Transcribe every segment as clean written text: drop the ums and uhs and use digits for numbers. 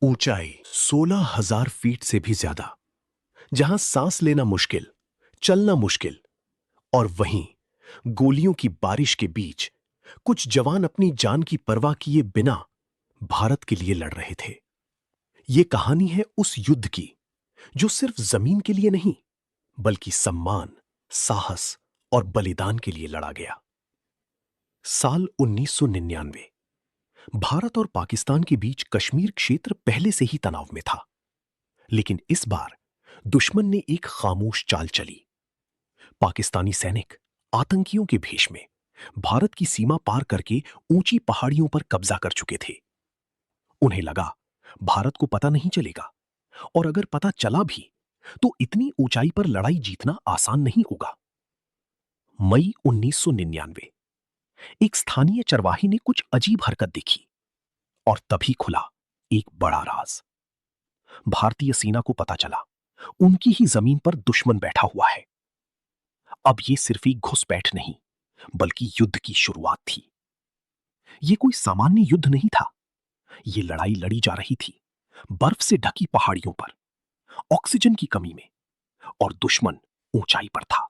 ऊंचाई 16,000 फीट से भी ज्यादा, जहां सांस लेना मुश्किल, चलना मुश्किल, और वहीं गोलियों की बारिश के बीच कुछ जवान अपनी जान की परवाह किए बिना भारत के लिए लड़ रहे थे। यह कहानी है उस युद्ध की जो सिर्फ जमीन के लिए नहीं, बल्कि सम्मान, साहस और बलिदान के लिए लड़ा गया। साल 1999। भारत और पाकिस्तान के बीच कश्मीर क्षेत्र पहले से ही तनाव में था, लेकिन इस बार दुश्मन ने एक खामोश चाल चली। पाकिस्तानी सैनिक आतंकियों के भेष में भारत की सीमा पार करके ऊंची पहाड़ियों पर कब्जा कर चुके थे। उन्हें लगा भारत को पता नहीं चलेगा, और अगर पता चला भी तो इतनी ऊंचाई पर लड़ाई जीतना आसान नहीं होगा। मई 1999। एक स्थानीय चरवाही ने कुछ अजीब हरकत देखी, और तभी खुला एक बड़ा राज। भारतीय सेना को पता चला उनकी ही जमीन पर दुश्मन बैठा हुआ है। अब यह सिर्फ एक घुसपैठ नहीं, बल्कि युद्ध की शुरुआत थी। यह कोई सामान्य युद्ध नहीं था। यह लड़ाई लड़ी जा रही थी बर्फ से ढकी पहाड़ियों पर, ऑक्सीजन की कमी में, और दुश्मन ऊंचाई पर था।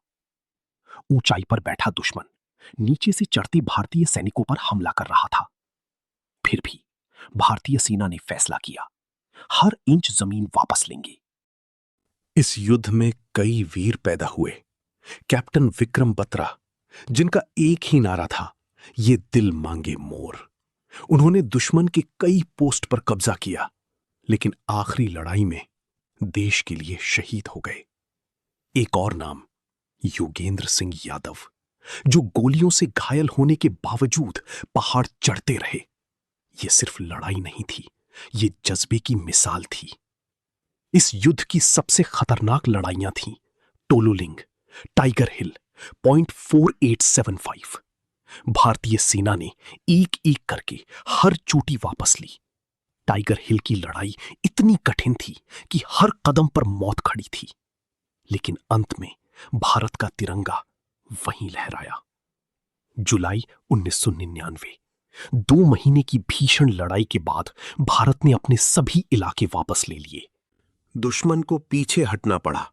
ऊंचाई पर बैठा दुश्मन नीचे से चढ़ते भारतीय सैनिकों पर हमला कर रहा था। फिर भी भारतीय सेना ने फैसला किया, हर इंच जमीन वापस लेंगे। इस युद्ध में कई वीर पैदा हुए। कैप्टन विक्रम बत्रा, जिनका एक ही नारा था, ये दिल मांगे मोर। उन्होंने दुश्मन के कई पोस्ट पर कब्जा किया, लेकिन आखिरी लड़ाई में देश के लिए शहीद हो गए। एक और नाम, योगेंद्र सिंह यादव, जो गोलियों से घायल होने के बावजूद पहाड़ चढ़ते रहे। यह सिर्फ लड़ाई नहीं थी, यह जज्बे की मिसाल थी। इस युद्ध की सबसे खतरनाक लड़ाइयां थीं टोलुलिंग, टाइगर हिल, पॉइंट 4875। भारतीय सेना ने एक एक करके हर चोटी वापस ली। टाइगर हिल की लड़ाई इतनी कठिन थी कि हर कदम पर मौत खड़ी थी, लेकिन अंत में भारत का तिरंगा वहीं लहराया। जुलाई 1999। 2 महीने की भीषण लड़ाई के बाद भारत ने अपने सभी इलाके वापस ले लिए। दुश्मन को पीछे हटना पड़ा,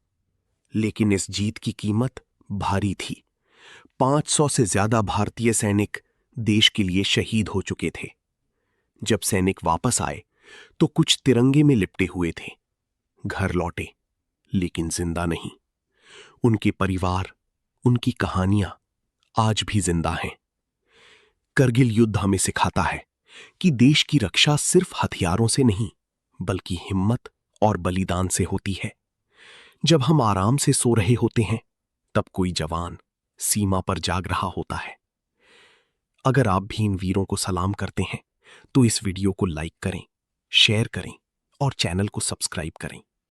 लेकिन इस जीत की कीमत भारी थी। 500 से ज्यादा भारतीय सैनिक देश के लिए शहीद हो चुके थे। जब सैनिक वापस आए तो कुछ तिरंगे में लिपटे हुए थे। घर लौटे, लेकिन जिंदा नहीं। उनके परिवार, उनकी कहानियां आज भी जिंदा हैं। करगिल युद्ध हमें सिखाता है कि देश की रक्षा सिर्फ हथियारों से नहीं, बल्कि हिम्मत और बलिदान से होती है। जब हम आराम से सो रहे होते हैं, तब कोई जवान सीमा पर जाग रहा होता है। अगर आप भी इन वीरों को सलाम करते हैं, तो इस वीडियो को लाइक करें, शेयर करें और चैनल को सब्सक्राइब करें।